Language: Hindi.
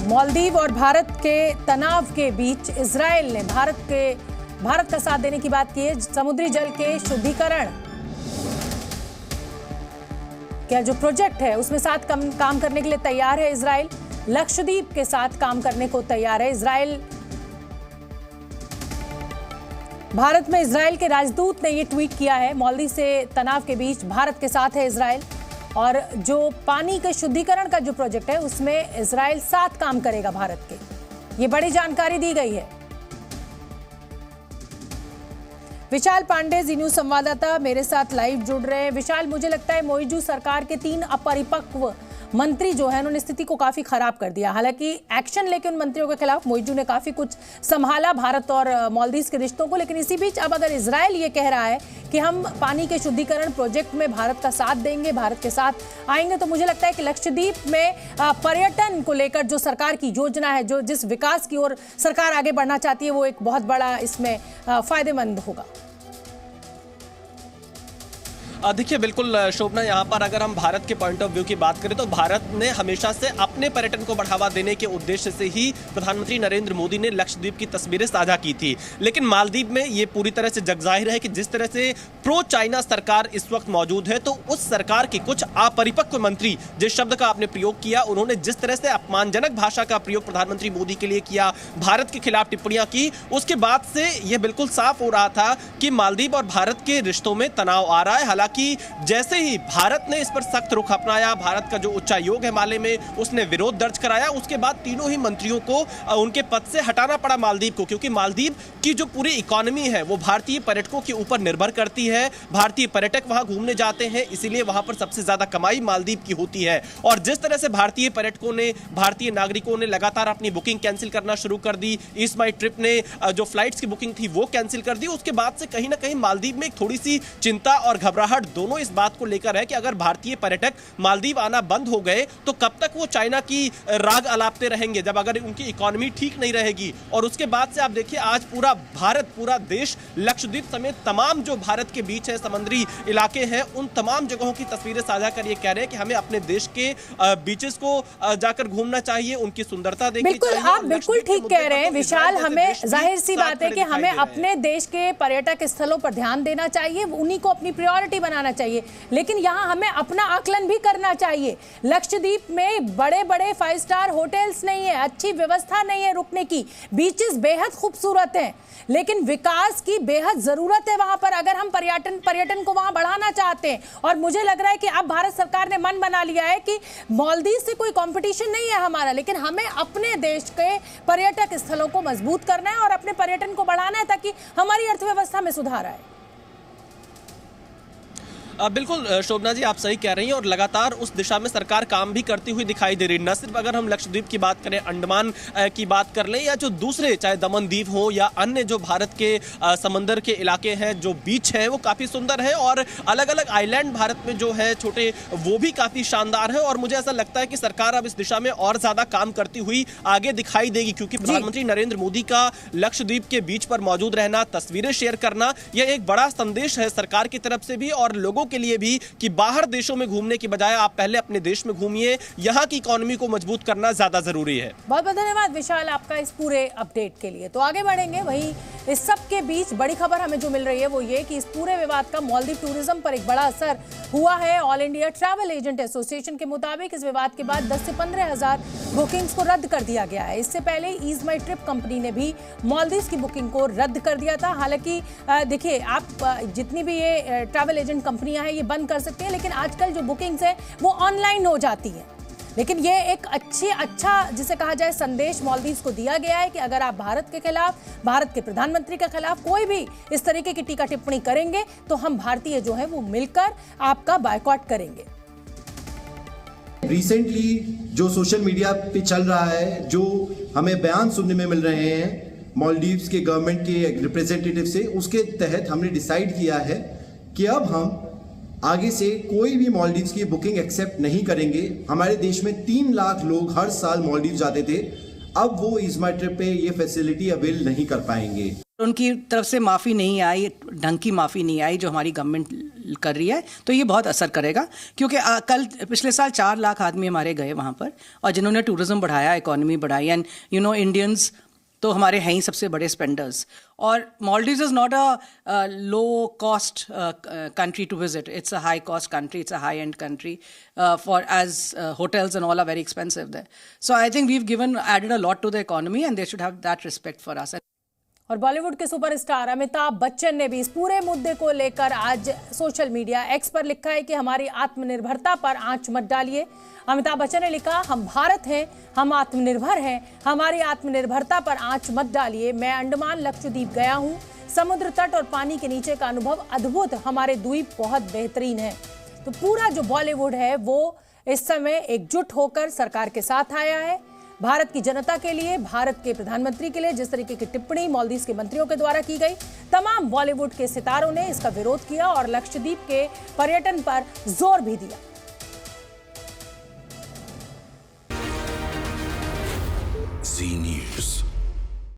मालदीव और भारत के तनाव के बीच इजरायल ने भारत का साथ देने की बात की है। समुद्री जल के शुद्धिकरण क्या जो प्रोजेक्ट है उसमें साथ काम करने के लिए तैयार है इजरायल। लक्षद्वीप के साथ काम करने को तैयार है इजरायल। भारत में इजरायल के राजदूत ने यह ट्वीट किया है। मालदीव से तनाव के बीच भारत के साथ है इजरायल और जो पानी के शुद्धिकरण का जो प्रोजेक्ट है उसमें इजरायल साथ काम करेगा भारत के। ये बड़ी जानकारी दी गई है। विशाल पांडे जी न्यूज संवाददाता मेरे साथ लाइव जुड़ रहे हैं। विशाल, मुझे लगता है मोइजू सरकार के 3 अपरिपक्व मंत्री जो है उन्होंने स्थिति को काफी खराब कर दिया। हालांकि एक्शन लेके उन मंत्रियों के खिलाफ मोइजू ने काफी कुछ संभाला भारत और मालदीव के रिश्तों को, लेकिन इसी बीच अब अगर इजरायल ये कह रहा है कि हम पानी के शुद्धिकरण प्रोजेक्ट में भारत का साथ देंगे, भारत के साथ आएंगे, तो मुझे लगता है कि लक्षद्वीप में पर्यटन को लेकर जो सरकार की योजना है, जो जिस विकास की ओर सरकार आगे बढ़ना चाहती है, वो एक बहुत बड़ा इसमें फायदेमंद होगा। देखिए बिल्कुल शोभना, यहाँ पर अगर हम भारत के पॉइंट ऑफ व्यू की बात करें तो भारत ने हमेशा से अपने पर्यटन को बढ़ावा देने के उद्देश्य से ही प्रधानमंत्री नरेंद्र मोदी ने लक्षद्वीप की तस्वीरें साझा की थी। लेकिन मालदीव में ये पूरी तरह से जगजाहिर है कि जिस तरह से प्रो चाइना सरकार इस वक्त मौजूद है, तो उस सरकार के कुछ अपरिपक्व मंत्री, जिस शब्द का आपने प्रयोग किया, उन्होंने जिस तरह से अपमानजनक भाषा का प्रयोग प्रधानमंत्री मोदी के लिए किया, भारत के खिलाफ टिप्पणियां की, उसके बाद से यह बिल्कुल साफ हो रहा था कि मालदीव और भारत के रिश्तों में तनाव आ रहा है। हालांकि जैसे ही भारत ने इस पर सख्त रुख अपनाया, भारत का जो उच्चायोग है माले में उसने विरोध दर्ज कराया, उसके बाद तीनों ही मंत्रियों को उनके पद से हटाना पड़ा मालदीव को, क्योंकि मालदीव की जो पूरी इकोनॉमी है वो भारतीय पर्यटकों के ऊपर निर्भर करती है। भारतीय पर्यटक वहां घूमने जाते हैं, इसीलिए वहां पर सबसे ज्यादा कमाई मालदीव की होती है। और जिस तरह से भारतीय पर्यटकों ने, भारतीय नागरिकों ने लगातार अपनी बुकिंग कैंसिल करना शुरू कर दी, ईस्ट माई ट्रिप ने जो फ्लाइट्स की बुकिंग थी वो कैंसिल कर दी, उसके बाद से कहीं ना कहीं मालदीव में थोड़ी सी चिंता और घबराहट दोनों इस बात को लेकर है कि अगर भारतीय पर्यटक मालदीव आना बंद हो गए तो कब तक वो चाइना की राग अलापते रहेंगे, जब अगर उनकी इकोनॉमी ठीक नहीं रहेगी। और उसके बाद से आप देखिए आज पूरा भारत, पूरा देश लक्षद्वीप समेत तमाम जो भारत के बीच है, समुद्री इलाके हैं, उन तमाम जगहों की तस्वीरें साझा कर ये कह रहे हैं कि हमें अपने देश के बीचेस को जाकर घूमना चाहिए, उनकी सुंदरता देखनी चाहिए। आप बिल्कुल ठीक कह रहे हैं विशाल। हमें जाहिर सी बात है कि हमें अपने देश के पर्यटक स्थलों पर ध्यान देना चाहिए, उन्हीं को अपनी प्रायोरिटी बनाना चाहिए, लेकिन यहां हमें अपना आकलन भी करना चाहिए। लक्षद्वीप में बड़े बड़े 5 स्टार होटल्स नहीं है, अच्छी व्यवस्था नहीं है रुकने की, बीचेस बेहद खूबसूरत हैं, लेकिन विकास की बेहद जरूरत है वहां पर अगर हम पर्यटन को वहां बढ़ाना चाहते हैं। और मुझे लग रहा है कि अब भारत सरकार ने मन बना लिया है कि मालदीव से कोई कंपटीशन नहीं है हमारा, लेकिन हमें अपने देश के पर्यटक स्थलों को मजबूत करना है और अपने पर्यटन को बढ़ाना है ताकि हमारी अर्थव्यवस्था में सुधार आए। बिल्कुल शोभना जी, आप सही कह रही हैं और लगातार उस दिशा में सरकार काम भी करती हुई दिखाई दे रही है। न सिर्फ अगर हम लक्षद्वीप की बात करें, अंडमान की बात कर लें, या जो दूसरे चाहे दमन दीव हो या अन्य जो भारत के समंदर के इलाके हैं, जो बीच हैं वो काफ़ी सुंदर है और अलग अलग आइलैंड भारत में जो है छोटे, वो भी काफ़ी शानदार है। और मुझे ऐसा लगता है कि सरकार अब इस दिशा में और ज़्यादा काम करती हुई आगे दिखाई देगी, क्योंकि प्रधानमंत्री नरेंद्र मोदी का लक्षद्वीप के बीच पर मौजूद रहना, तस्वीरें शेयर करना, यह एक बड़ा संदेश है सरकार की तरफ से भी और लोगों के लिए भी कि बाहर देशों में घूमने की बजाय आप पहले अपने देश में घूमिए, यहां की इकोनॉमी को मजबूत करना ज्यादा जरूरी है। बहुत बहुत धन्यवाद विशाल आपका इस पूरे अपडेट के लिए। तो आगे बढ़ेंगे, वहीं इस सब के बीच बड़ी खबर हमें जो मिल रही है वो ये कि इस पूरे विवाद का मालदीव टूरिज्म पर एक बड़ा असर हुआ है। All India travel agent association के मुताबिक इस विवाद के बाद 10 से 15 हजार बुकिंग्स को रद्द कर दिया गया है। इससे पहले ईज माई ट्रिप कंपनी ने भी मालदीव की बुकिंग को रद्द कर दिया था। हालांकि देखिए, आप जितनी भी ये ट्रैवल एजेंट कंपनियां हैं ये बंद कर सकते हैं, लेकिन आजकल जो बुकिंग्स है वो ऑनलाइन हो जाती है। लेकिन ये एक अच्छा जिसे कहा जाए संदेश मालदीव को दिया गया है कि अगर आप भारत के खिलाफ, भारत के प्रधानमंत्री के खिलाफ कोई भी इस तरीके की टीका टिप्पणी करेंगे तो हम भारतीय जो है वो मिलकर आपका बायकॉट करेंगे। रिसेंटली जो सोशल मीडिया पे चल रहा है, जो हमें बयान सुनने में मिल रहे हैं मालदीव्स के गवर्नमेंट के रिप्रेजेंटेटिव से, उसके तहत हमने डिसाइड किया है कि अब हम आगे से कोई भी मालदीव्स की बुकिंग एक्सेप्ट नहीं करेंगे। हमारे देश में 3 लाख लोग हर साल मालदीव जाते थे, अब वो ईज माई ट्रिप पे ये फैसिलिटी अवेल नहीं कर पाएंगे। उनकी तरफ से माफ़ी नहीं आई, ढंग की माफ़ी नहीं आई जो हमारी गवर्नमेंट कर रही है, तो ये बहुत असर करेगा। क्योंकि पिछले साल 4 लाख आदमी हमारे गए वहाँ पर, और जिन्होंने टूरिज्म बढ़ाया, इकोनॉमी बढ़ाई, एंड यू नो इंडियंस तो हमारे हैं ही सबसे बड़े स्पेंडर्स। और Maldives is not a low cost country to visit, it's a high cost country, it's a high end country for as hotels and all are very expensive there. So I think we have given added a lot to the economy and they should have that respect for us. और बॉलीवुड के सुपरस्टार अमिताभ बच्चन ने भी इस पूरे मुद्दे को लेकर आज सोशल मीडिया एक्स पर लिखा है कि हमारी आत्मनिर्भरता पर आंच मत डालिए। अमिताभ बच्चन ने लिखा, हम भारत हैं, हम आत्मनिर्भर हैं, हमारी आत्मनिर्भरता पर आंच मत डालिए। मैं अंडमान लक्षद्वीप गया हूँ, समुद्र तट और पानी के नीचे का अनुभव अद्भुत, हमारे द्वीप बहुत बेहतरीन है। तो पूरा जो बॉलीवुड है वो इस समय एकजुट होकर सरकार के साथ आया है। भारत की जनता के लिए, भारत के प्रधानमंत्री के लिए जिस तरीके की टिप्पणी मालदीव के मंत्रियों के द्वारा की गई, तमाम बॉलीवुड के सितारों ने इसका विरोध किया और लक्षद्वीप के पर्यटन पर जोर भी दिया। Zee News.